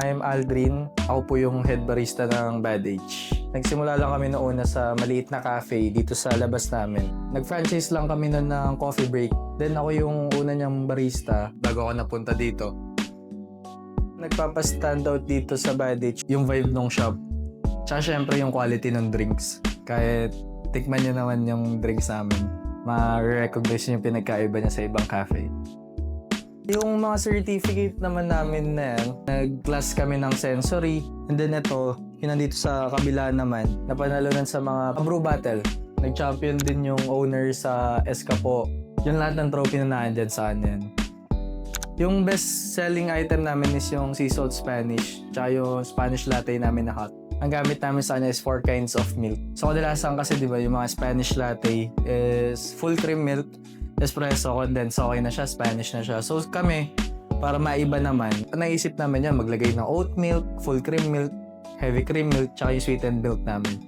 I'm Aldrin. Ako po yung head barista ng Bad Age. Nagsimula lang kami noon sa maliit na cafe dito sa labas namin. Nag-franchise lang kami noon ng coffee break. Then ako yung una niyang barista bago ako napunta dito. Nagpapa-standout dito sa Bad Age yung vibe ng shop. Tsaka syempre yung quality ng drinks. Kahit tikman niyo naman yung drinks namin, ma-recognize yung pinagkaiba niya sa ibang cafe. Yung mga certificate naman namin na yan, nag-class kami ng sensory. And then ito, yun nandito sa kabila naman, napanalunan sa mga brew battle. Nag-champion din yung owner sa Escapo. Yung lahat ng trophy na nandyan sa kanya. Yung best selling item namin is yung sea salt Spanish, tsaka yung Spanish latte namin na hot. Ang gamit namin sa kanya is 4 kinds of milk. So kadalasan kasi di ba yung mga Spanish latte is full cream milk, espresso, condensed, okay na siya, Spanish na siya. So kami, para maiba naman, naisip namin yan, maglagay ng oat milk, full cream milk, heavy cream milk, tsaka yung sweetened milk namin.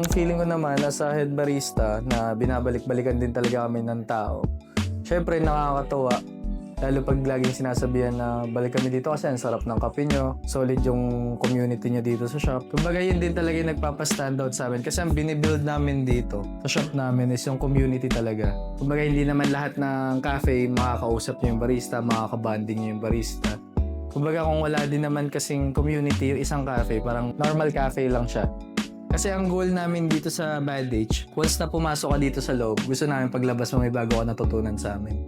Ang feeling ko naman as a head barista na binabalik-balikan din talaga kami ng tao. Syempre nakakatuwa, lalo pag laging sinasabihan na balik kami dito kasi ang sarap ng kape nyo, solid yung community nyo dito sa shop. Kumbaga yun din talaga yung nagpapa-standout sa amin kasi ang binibuild namin dito sa shop namin is yung community talaga. Kumbaga hindi naman lahat ng cafe makakausap nyo yung barista, makakabanding nyo yung barista. Kumbaga kung wala din naman kasing community yung isang cafe, parang normal cafe lang siya. Kasi ang goal namin dito sa Bad Age, once na pumasok ka dito sa loob, gusto namin paglabas mo may bago ka natutunan sa amin.